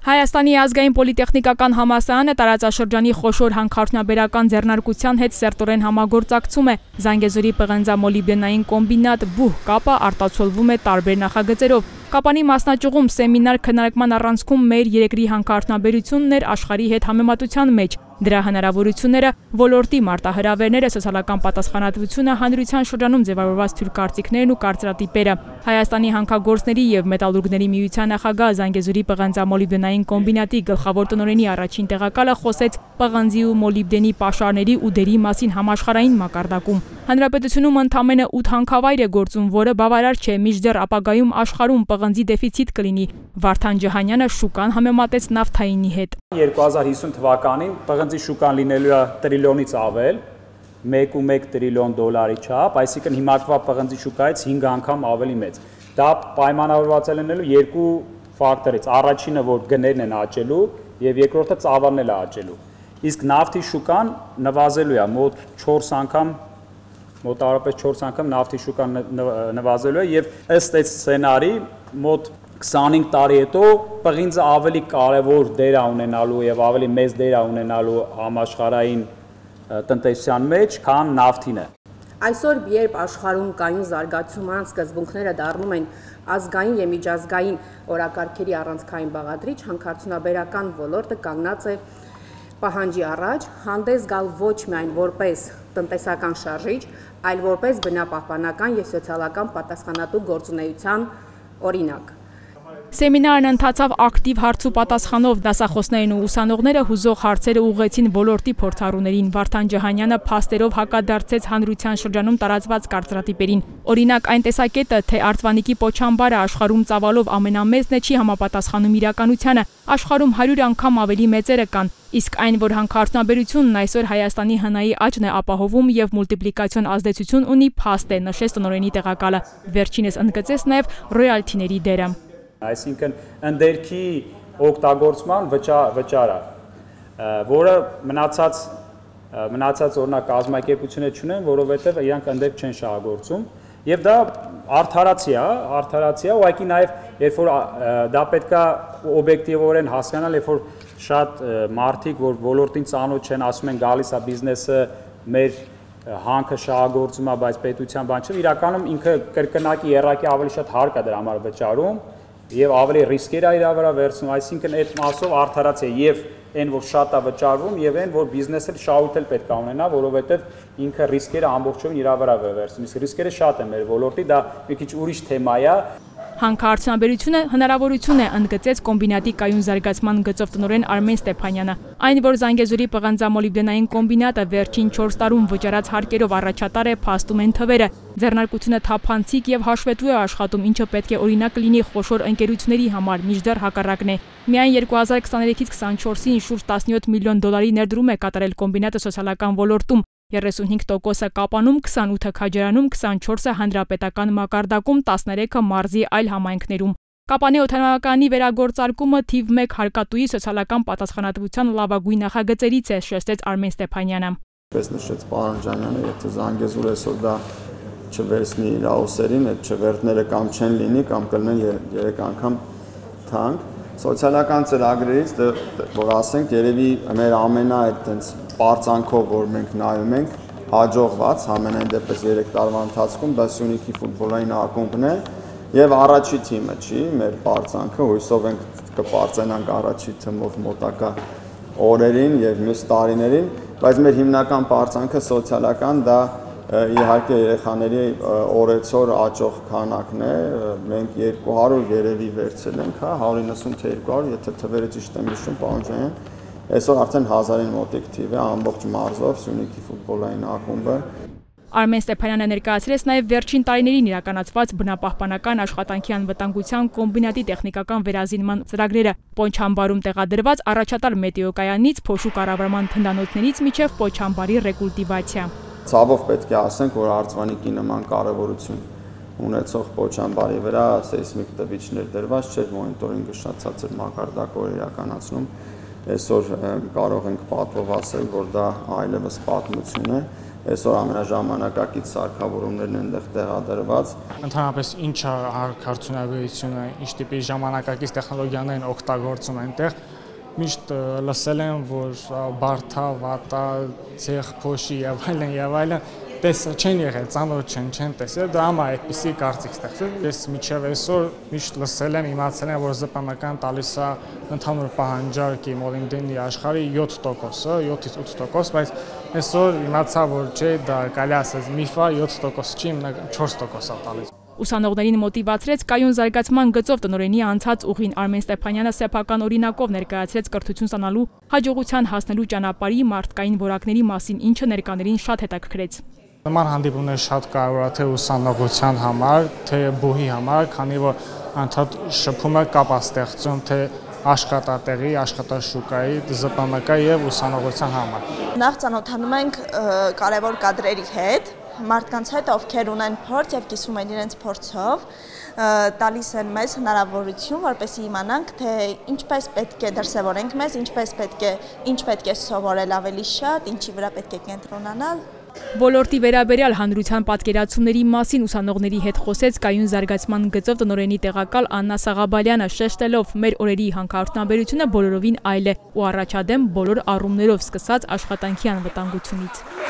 Հայաստանի ազգային պոլիտեխնիկական համալսարանը տարածաշրջանի խոշոր հանքարդյունաբերական ձեռնարկության հետ սերտորեն համագործակցում է։ Զանգեզուրի պղնձամոլիբդենային կոմբինատ բուհ կապը արտացոլվում է տարբեր նախագծերով։ Կապանի մասնաճյուղում սեմինար քննարկման առանցքում մեր երկրի հանքարդյունաբերությունն էր աշխարհի հետ համեմատության մեջ։ Դրա հնարավորությունները, ոլորտի մարտահրավերները, սոցիալական պատասխանատվությունը, հանրության շրջանում ձևավորված թույլ կարծիքներն ու կարծրատիպերը։ Հայաստանի հանքագործների և մետալուրգների միության նախագահ Զանգեզուրի պղնձամոլիբդենային կոմբինատի գլխավոր տնօրենի առաջին տեղակալը խոսեց պղնձի ու մոլիբդենի պաշարների ու դերի մասին համաշխարհային մակարդակում։ Հանրապետությունում ընդամենը 8 հանքավայր է գործում, որը բավարար չէ, մինչդեռ ապագայում աշխարհում պղնձի դեֆիցիտ կլինի։ Վարդան Ջհանյանը շուկան համեմատեց նավթայինի հետ։ 2050 թվականին պղնձի շուկան լինելու է տրիլիոնից ավել, 1.1 տրիլիոն դոլարի չափ, այսինքն հիմակվա պղնձի շուկայից 5 անգամ ավելի մեծ։ Դա պայմանավորված է լինելու երկու ֆակտորից։ Առաջինը, որ գներն են աճելու, եւ երկրորդը ծավալն է աճելու։ Իսկ նավթի շուկան նվազելու է մոտ 4 անգամ, մոտավորապես 4 անգամ նավթի շուկան նվազելու է եւ ըստ այս սցենարի մոտ 25 տարի հետո պղինձը ավելի կարևոր դեր է ունենալու եւ ավելի մեծ դեր է ունենալու համաշխարհային տնտեսության մեջ, քան նավթին է։ Այսօր, երբ աշխարհում կայուն զարգացման սկզբունքները դառնում են ազգային եւ միջազգային օրակարգերի առանցքային բաղադրիչ, հանքարդյունաբերական ոլորտը կանգնած է պահանջի առաջ հանդես գալ ոչ միայն որպես տնտեսական շարժիչ, այլ որպես բնապահպանական եւ սոցիալական պատասխանատու գործունեության օրինակ։ Սեմինարն ընթացավ ակտիվ հարց ու պատասխանով, դասախոսներն ու ուսանողները հուզող հարցերը ուղղեցին ոլորտի փորձառուներին։ Վարդան Ջհանյանը փաստերով հակադարձեց հանրության շրջանում տարածված կարծրատիպերին։ Օրինակ, այն տեսակետը, թե Արտվանիկի պոչամբարը աշխարհում ծավալով ամենամեծն է, չի համապատասխանում իրականությանը։ Աշխարհում 100 անգամ ավելի մեծերը կան։ Իսկ այն, որ հանքարդյունաբերությունն այսօր Հայաստանի ՀՆԱ-ի աճն է ապահովում եւ մուլտիպլիկացիոն ազդեցություն ունի, փաստ է, նշեց տնօրենի տեղակալը։ Վերջինս ընդգծեց նաեւ ռոյալթիների դերը։ Այսինքն ընդերքի օգտագործման վճարը, որը մնացած օրինակ կազմակերպություններ չունեն, որովհետև իրանք ընդերք չեն շահագործում, եւ դա արդարացի է, ուղղակի նաեւ երբ որ դա պետք է օբյեկտիվորեն հասկանալ, երբ որ շատ մարդիկ, որ ոլորտին ծանոթ չեն, ասում են գալիս է բիզնեսը, մեր հանքը շահագործում է, բայց պետության բան չէ, իրականում ինքը կրկնակի երակի ավելի շատ հարկ է դրա համար վճարում եւ ավելի ռիսկեր է իր վրա վերցնում, այսինքն այդ մասով արդարացի է եւ այն, որ շատ է վճարվում եւ այն, որ բիզնեսը շահույթ էլ պետք է ունենա, որովհետեւ ինքը ռիսկերը ամբողջովին իր վրա վերցնում, իսկ ռիսկերը շատ են մեր ոլորտի, դա մի քիչ ուրիշ թեմա է։ Հանքարդյունաբերությունը հնարավորություն է, ընդգծեց կոմբինատի կայուն զարգացման գծով տնօրեն Արմեն Ստեփանյանը։ Այն, որ Զանգեզուրի պղնձամոլիբդենային կոմբինատը վերջին 4 տարում վճարած հարկերով առաջատար է, փաստում են թվերը։ Ձեռնարկությունը թափանցիկ եւ հաշվետու է աշխատում, ինչը պետք է օրինակ լինի խոշոր ընկերությունների համար, մինչդեռ հակառակն է։ Միայն 2023-ից 24-ին շուրջ 17 միլիոն դոլարի ներդրում է կատարել կոմբինատը սոցիալական ոլորտում, 35%-ը Կապանում, 28-ը Քաջարանում, 24-ը հանրապետական մակարդակում, 13-ը մարզի այլ համայնքներում։ Կապանի օդանավակայանի վերագործարկումը թիվ 1 հարկատուի սոցիալական պատասխանատվության լավագույն նախագծերից է, շեշտեց Արմեն Ստեփանյանը։ Պես նշեց պարոն Ջանյանը, եթե Զանգեզուրը այսօր դա չվերցնի իր աուսերին, այդ չվերթները կամ չեն լինի, կամ կլինեն 3 անգամ թանկ։ Սոցիալական ծրագրերից, որ ասենք, երևի մեր ամենա այդտենց պարծանքով, որ մենք նայում ենք, հաջողված ամենայն դեպս 3 տարվա ընթացքում դա Սյունիքի ֆուտբոլային ակումբն է եւ առաջի թիմը չի, մեր պարծանքը, հույսով ենք կպարծենանք առաջի թիմով մոտակա օրերին եւ մյուս տարիներին, բայց մեր հիմնական պարծանքը սոցիալական դա իհարկե երեխաների օրեցօր աճող քանակն է, մենք 200 երևի վերցել ենք, 190 թե 200, եթե թվերը ճիշտ եմ հիշում, պարոն Ջանյան, այսօր արդեն 1000-ին մոտիկ թիվ է, ամբողջ մարզով Սյունիքի ֆուտբոլային ակումբը։ Արմեն Ստեփանյանը ներկայացրեց նաև վերջին տարիներին իրականացված բնապահպանական աշխատանքի անվտանգության կոմբինատի տեխնիկական վերազինման ծրագրերը, Պոնչամբարում տեղադրված առաջատար մետեոկայանից փոշու կառավարման թնդանոթներից մինչև Պոնչամբարի ռեկուլտիվացիա։ Ցավով պետք է ասենք, որ Արտվանիկի նման կարևորություն ունեցող Պոչամբարի վրա սեյսմիկ տվիչներ դրված չէր, մոնիտորինգը շատ ցածր մակարդակով իրականացնում։ Այսօր կարող ենք պատվով ասել, որ դա այլևս պատմություն է։ այսօր ամենաժամանակակից սարքավորումներն են այնտեղ տեղադրված։ Ընդհանրապես ինչ հարցունաբերությունը, ինչ տիպի ժամանակակից տեխնոլոգիաներ են օգտագործում այնտեղ, միշտ լսել եմ, որ բարդա, վատա, ցեխ, փոշի եւ այլն տեսել չեն եղել, ծանոթ չեն տեսել, դա համար այդպիսի կարծիք ստեղծել։ Ես մինչև այսօր միշտ լսել եմ, իմացել եմ, որ ԶՊՄԿ-ն տալիս է ընդհանուր պահանջարկի մոլիբդենի աշխարհի 7%-ը, 7-ից 8%, բայց այսօր իմացա, որ չէ, դա կարելի ասած միֆ է, 7% չի, 4% է տալիս։ Ուսանողներին մոտիվացրեց կայուն զարգացման գծով տնօրենի անցած ուղին Արմեն Ստեփանյանը սեփական օրինակով ներկայացրեց կրթություն ստանալու հաջողության հասնելու ճանապարհի մարդկային որակների մասին, ինչը ներկաներին շատ հետաքրքրեց։ Նման հանդիպումները շատ կարևոր է թե ուսանողության համար, թե բուհի համար, քանի որ անդադ շփումը կապ է ստեղծում թե աշխատատեղի, աշխատաշուկայի, ԶՊՄԿ եւ ուսանողության համար։ Նախ ծանոթանում ենք կարևոր կադրերի հետ, մարդկանց հետ, ովքեր ունեն փորձ եւ կիսվում են իրենց փորձով, տալիս են մեզ հնարավորություն, որպեսզի իմանանք, թե ինչպես պետք է դրսևորենք մեզ, ինչ պետք է սովորել ավելի շատ, ինչի վրա պետք է կենտրոնանալ։ Ոլորտի վերաբերյալ հանրության պատկերացումների մասին ուսանողների հետ խոսեց կայուն զարգացման գծով տնօրենի տեղակալ Աննա Սաղաբալյանը, շեշտելով մեր օրերի հանքարդյունաբերությունը բոլորովին այլ է ու առաջադեմ բոլոր առումներով, սկսած աշխատանքի անվտանգությունից։